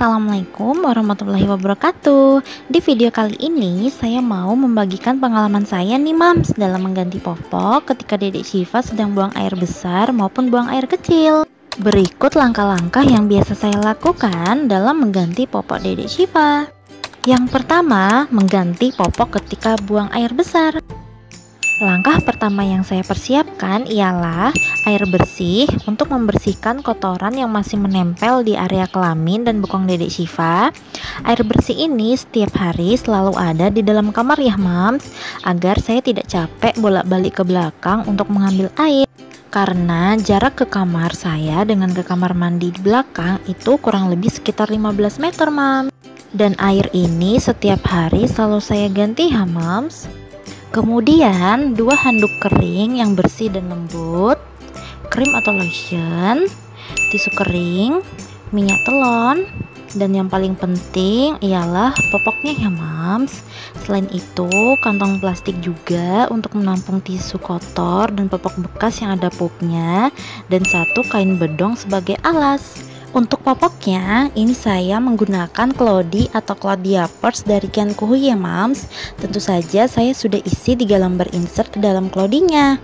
Assalamualaikum warahmatullahi wabarakatuh. Di video kali ini saya mau membagikan pengalaman saya nih mams dalam mengganti popok ketika Dedek Syifa sedang buang air besar maupun buang air kecil. Berikut langkah-langkah yang biasa saya lakukan dalam mengganti popok Dedek Syifa. Yang pertama, mengganti popok ketika buang air besar. Langkah pertama yang saya persiapkan ialah air bersih untuk membersihkan kotoran yang masih menempel di area kelamin dan bokong Dedek Syifa. Air bersih ini setiap hari selalu ada di dalam kamar ya mams, agar saya tidak capek bolak-balik ke belakang untuk mengambil air. Karena jarak ke kamar saya dengan ke kamar mandi di belakang itu kurang lebih sekitar 15 meter mams. Dan air ini setiap hari selalu saya ganti ya mams. Kemudian 2 handuk kering yang bersih dan lembut, krim atau lotion, tisu kering, minyak telon, dan yang paling penting ialah popoknya ya mams. Selain itu kantong plastik juga untuk menampung tisu kotor dan popok bekas yang ada pupnya, dan 1 kain bedong sebagai alas. Untuk popoknya, ini saya menggunakan Cloudy atau Cloudia Purse dari Kian Kuhui ya mams. Tentu saja saya sudah isi 3 lembar insert ke dalam Cloudy-nya.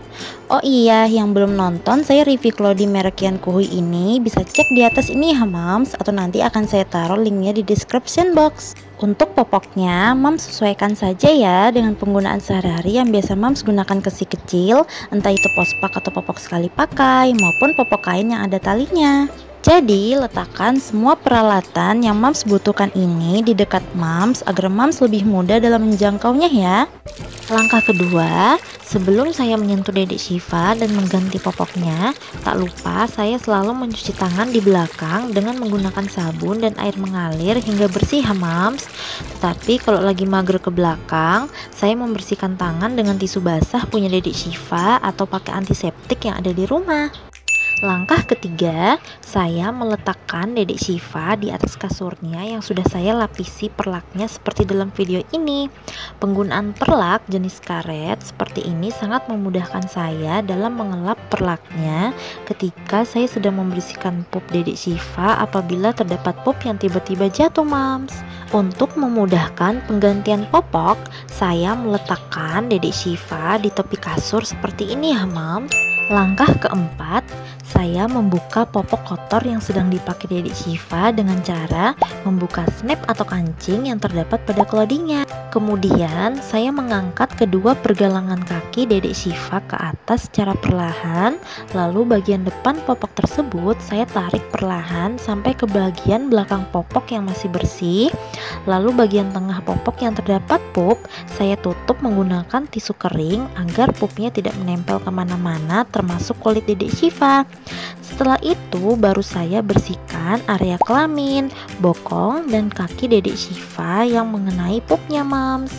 Oh iya, yang belum nonton saya review Cloudy merek Kian Kuhui ini bisa cek di atas ini ya mams, atau nanti akan saya taruh linknya di description box. Untuk popoknya, mams sesuaikan saja ya dengan penggunaan sehari-hari yang biasa mams gunakan ke si kecil, entah itu pospak atau popok sekali pakai maupun popok kain yang ada talinya. Jadi letakkan semua peralatan yang mams butuhkan ini di dekat mams agar mams lebih mudah dalam menjangkaunya ya. Langkah kedua, sebelum saya menyentuh Dedek Syifa dan mengganti popoknya, tak lupa saya selalu mencuci tangan di belakang dengan menggunakan sabun dan air mengalir hingga bersih ya mams. Tetapi kalau lagi mager ke belakang, saya membersihkan tangan dengan tisu basah punya Dedek Syifa atau pakai antiseptik yang ada di rumah. Langkah ketiga, saya meletakkan Dedek Syifa di atas kasurnya yang sudah saya lapisi perlaknya seperti dalam video ini. Penggunaan perlak jenis karet seperti ini sangat memudahkan saya dalam mengelap perlaknya ketika saya sedang membersihkan pup Dedek Syifa apabila terdapat pup yang tiba-tiba jatuh mams. Untuk memudahkan penggantian popok, saya meletakkan Dedek Syifa di tepi kasur seperti ini ya mams. Langkah keempat, saya membuka popok kotor yang sedang dipakai Dedek Syifa dengan cara membuka snap atau kancing yang terdapat pada Cloudy-nya. Kemudian saya mengangkat kedua pergelangan kaki Dedek Syifa ke atas secara perlahan, lalu bagian depan popok tersebut saya tarik perlahan sampai ke bagian belakang popok yang masih bersih. Lalu bagian tengah popok yang terdapat pup saya tutup menggunakan tisu kering agar pupnya tidak menempel kemana-mana termasuk kulit Dedek Syifa. Setelah itu baru saya bersihkan area kelamin, bokong, dan kaki Dedek Syifa yang mengenai pupnya mams.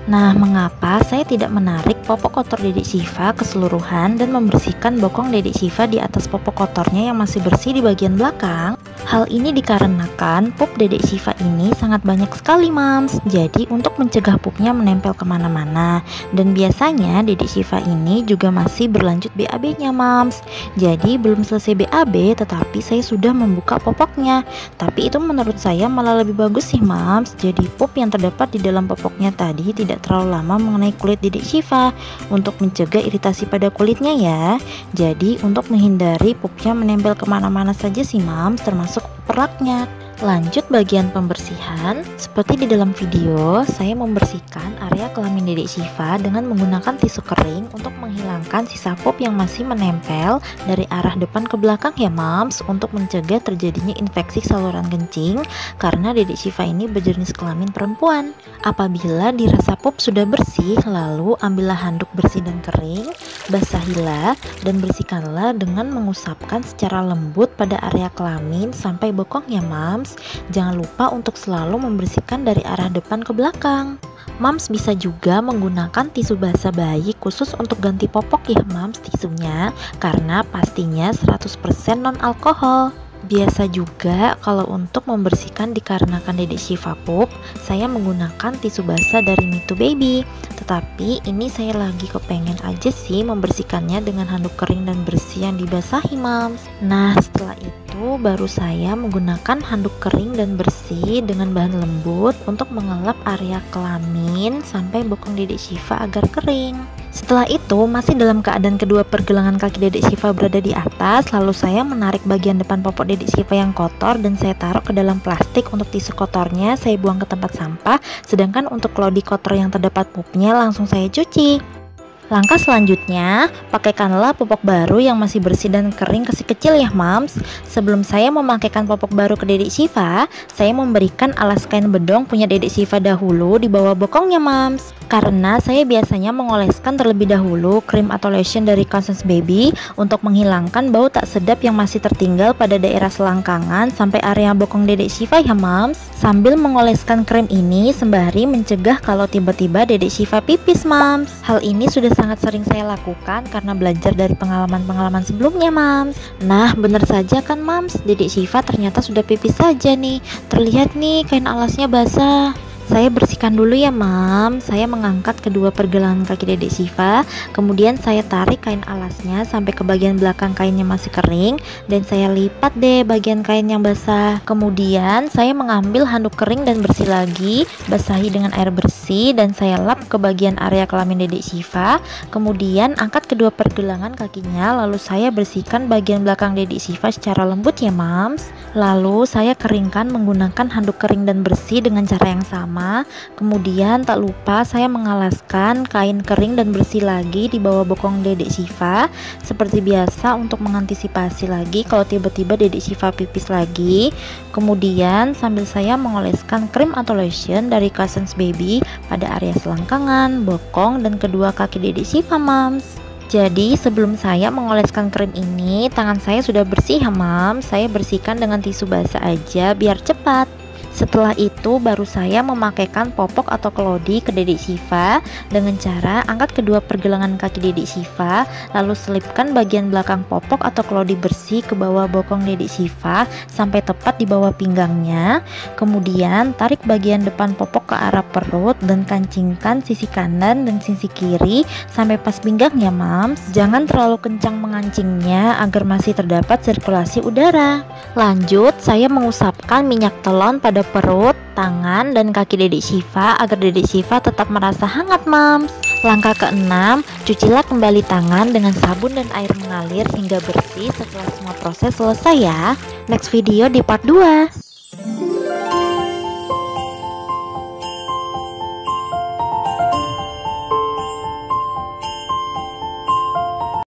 Nah, mengapa saya tidak menarik popok kotor Dedek Syifa keseluruhan dan membersihkan bokong Dedek Syifa di atas popok kotornya yang masih bersih di bagian belakang? Hal ini dikarenakan pup Dedek Syifa ini sangat banyak sekali mams. Jadi untuk mencegah pupnya menempel kemana-mana, dan biasanya Dedek Syifa ini juga masih berlanjut BAB-nya mams. Jadi belum selesai BAB tetapi saya sudah membuka popoknya. Tapi itu menurut saya malah lebih bagus sih mams. Jadi pup yang terdapat di dalam popoknya tadi tidak terlalu lama mengenai kulit Dedek Syifa untuk mencegah iritasi pada kulitnya ya. Jadi untuk menghindari pupnya menempel kemana-mana saja sih mams, termasuk perlaknya. Lanjut bagian pembersihan. Seperti di dalam video, saya membersihkan area kelamin Dedek Syifa dengan menggunakan tisu kering untuk menghilangkan sisa pup yang masih menempel dari arah depan ke belakang ya mams, untuk mencegah terjadinya infeksi saluran kencing karena Dedek Syifa ini berjenis kelamin perempuan. Apabila dirasa pup sudah bersih, lalu ambillah handuk bersih dan kering, basahilah dan bersihkanlah dengan mengusapkan secara lembut pada area kelamin sampai bokong ya mams. Jangan lupa untuk selalu membersihkan dari arah depan ke belakang. Mams bisa juga menggunakan tisu basah bayi khusus untuk ganti popok ya mams tisunya, karena pastinya 100% non alkohol. Biasa juga kalau untuk membersihkan dikarenakan Dedek Syifa pup, saya menggunakan tisu basah dari Me2 Baby. Tetapi ini saya lagi kepengen aja sih membersihkannya dengan handuk kering dan bersih yang dibasahi Mams. Nah setelah itu baru saya menggunakan handuk kering dan bersih dengan bahan lembut untuk mengelap area kelamin sampai bokong Dedek Syifa agar kering. Setelah itu, masih dalam keadaan kedua pergelangan kaki Dedek Syifa berada di atas, lalu saya menarik bagian depan popok Dedek Syifa yang kotor dan saya taruh ke dalam plastik. Untuk tisu kotornya saya buang ke tempat sampah, sedangkan untuk lodi kotor yang terdapat pupnya langsung saya cuci. Langkah selanjutnya, pakaikanlah popok baru yang masih bersih dan kering kecil ya Mams. Sebelum saya memakaikan popok baru ke Dedek Syifa, saya memberikan alas kain bedong punya Dedek Syifa dahulu di bawah bokongnya Mams. Karena saya biasanya mengoleskan terlebih dahulu krim atau lotion dari Constance Baby untuk menghilangkan bau tak sedap yang masih tertinggal pada daerah selangkangan sampai area bokong Dedek Syifa ya Mams. Sambil mengoleskan krim ini sembari mencegah kalau tiba-tiba Dedek Syifa pipis Mams. Hal ini sudah sangat sering saya lakukan karena belajar dari pengalaman-pengalaman sebelumnya Mams. Nah bener saja kan Mams, Dedek Syifa ternyata sudah pipis saja nih. Terlihat nih kain alasnya basah. Saya bersihkan dulu ya Mam. Saya mengangkat kedua pergelangan kaki Dedek Syifa, kemudian saya tarik kain alasnya sampai ke bagian belakang kainnya masih kering, dan saya lipat deh bagian kain yang basah. Kemudian saya mengambil handuk kering dan bersih lagi, basahi dengan air bersih, dan saya lap ke bagian area kelamin Dedek Syifa. Kemudian angkat kedua pergelangan kakinya, lalu saya bersihkan bagian belakang Dedek Syifa secara lembut ya Mams. Lalu saya keringkan menggunakan handuk kering dan bersih dengan cara yang sama. Kemudian tak lupa saya mengalaskan kain kering dan bersih lagi di bawah bokong Dedek Syifa seperti biasa untuk mengantisipasi lagi kalau tiba-tiba Dedek Syifa pipis lagi. Kemudian sambil saya mengoleskan krim atau lotion dari Constance Baby pada area selangkangan, bokong, dan kedua kaki Dedek Syifa Mams. Jadi sebelum saya mengoleskan krim ini, tangan saya sudah bersih ya Mams. Saya bersihkan dengan tisu basah aja biar cepat. Setelah itu baru saya memakaikan popok atau kelodi ke Dedek Syifa dengan cara angkat kedua pergelangan kaki Dedek Syifa, lalu selipkan bagian belakang popok atau kelodi bersih ke bawah bokong Dedek Syifa sampai tepat di bawah pinggangnya. Kemudian tarik bagian depan popok ke arah perut dan kancingkan sisi kanan dan sisi kiri sampai pas pinggangnya Mams. Jangan terlalu kencang mengancingnya agar masih terdapat sirkulasi udara. Lanjut, saya mengusapkan minyak telon pada perut, tangan, dan kaki Dedek Syifa agar Dedek Syifa tetap merasa hangat Mams. Langkah keenam, cucilah kembali tangan dengan sabun dan air mengalir hingga bersih setelah semua proses selesai ya. Next video di part 2.